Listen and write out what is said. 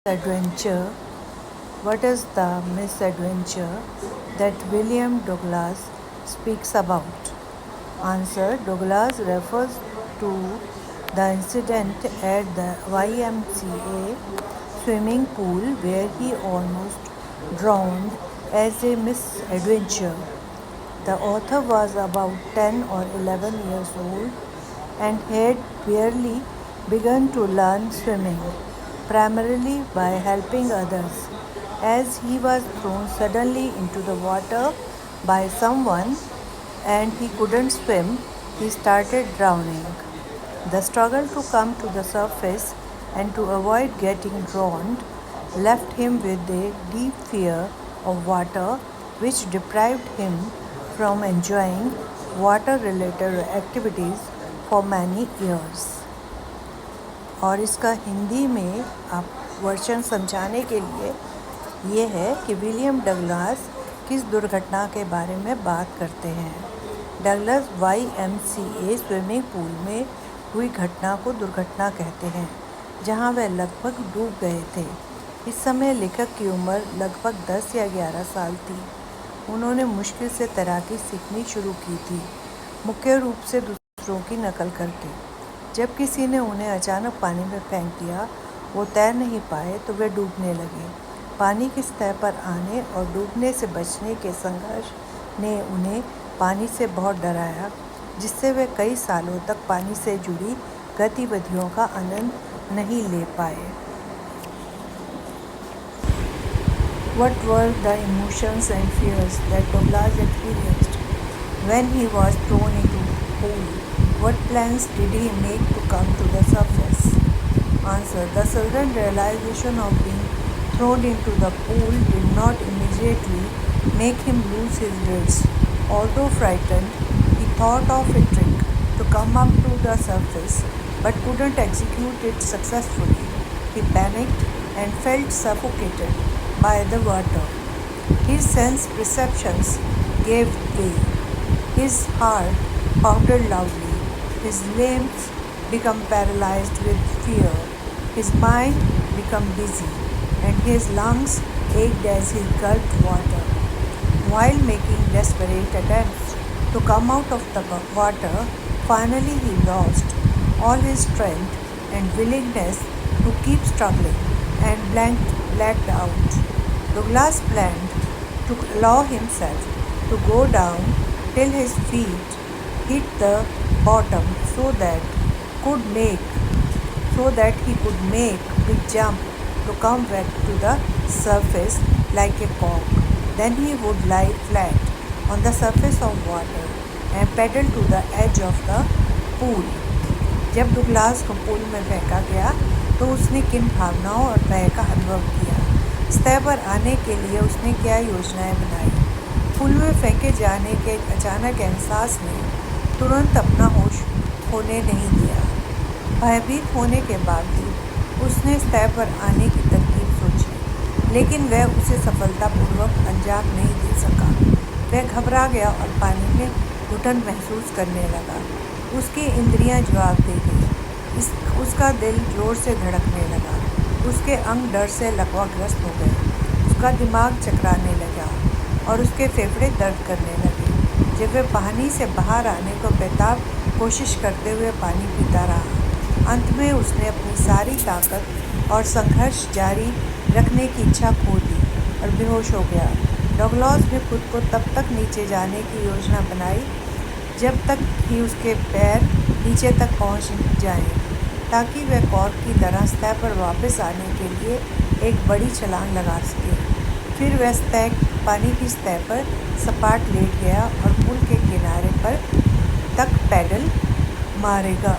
Adventure. What is the misadventure that William Douglas speaks about? Answer. Douglas refers to the incident at the YMCA swimming pool where he almost drowned as a misadventure. The author was about 10 or 11 years old and had barely begun to learn swimming, primarily by helping others. As he was thrown suddenly into the water by someone and he couldn't swim, he started drowning. The struggle to come to the surface and to avoid getting drowned left him with a deep fear of water, which deprived him from enjoying water related activities for many years. और इसका हिंदी में आप version समझाने के लिए ये है कि विलियम डगलस किस दुर्घटना के बारे में बात करते हैं। डगलस YMCA स्विमिंग पूल में हुई घटना को दुर्घटना कहते हैं, जहां वह लगभग डूब गए थे। इस समय लेखक की उम्र लगभग 10 या 11 साल थी। उन्होंने मुश्किल से तैराकी सीखनी शुरू की थी, मुख्य रूप से दूसरों की नकल करके। जब किसी ने उन्हें अचानक पानी में फेंक दिया, वो तैर नहीं पाए तो वे डूबने लगे। पानी की सतह पर आने और डूबने से बचने के संघर्ष ने उन्हें पानी से बहुत डराया, जिससे वे कई सालों तक पानी से जुड़ी गतिविधियों का आनंद नहीं ले पाए। What were the emotions and fears that Douglas experienced when he was thrown into the pool? What plans did he make to come to the surface? Answer. The sudden realization of being thrown into the pool did not immediately make him lose his wits. Although frightened, he thought of a trick to come up to the surface, but couldn't execute it successfully. He panicked and felt suffocated by the water. His sense perceptions gave way. His heart pounded loudly. His limbs became paralyzed with fear. His mind became dizzy, and his lungs ached as he gulped water. While making desperate attempts to come out of the water, finally he lost all his strength and willingness to keep struggling and blacked out. Douglas planned to allow himself to go down till his feet hit the bottom so that he could make a big jump to come back to the surface like a cork. Then he would lie flat on the surface of water and paddle to the edge of the pool. जब डुगलास को pool में फेंका गया तो उसने किन भावनाओं और भय का अनुभव किया। सतह पर आने के लिए उसने क्या योजनाएं बनाई। पूल में फेंके जाने के अचानक एहसास ने तुरंत अपना होश खोने नहीं दिया। भयभीत होने के बावजूद उसने सतह पर आने की तरकीब सोची, लेकिन वह उसे सफलतापूर्वक अंजाम नहीं दे सका। वह घबरा गया और पानी में घुटन महसूस करने लगा। उसकी इंद्रियां जवाब दे गई। उसका दिल जोर से धड़कने लगा। उसके अंग डर से लकवाग्रस्त हो गए। उसका दिमाग चकराने लगा और उसके फेफड़े दर्द करने लगे। जब वह पानी से बाहर आने को बेताब कोशिश करते हुए पानी पीता रहा, अंत में उसने अपनी सारी ताकत और संघर्ष जारी रखने की इच्छा खो दी और बेहोश हो गया। डगलस ने खुद को तब तक नीचे जाने की योजना बनाई जब तक कि उसके पैर नीचे तक पहुंच जाएं, ताकि वह कॉर्क की तरह सतह पर वापस आने के लिए एक बड़ी छलांग लगा सके। फिर वह पानी की सतह पर सपाट लेट गया और पुल के किनारे पर तक पैडल मारेगा।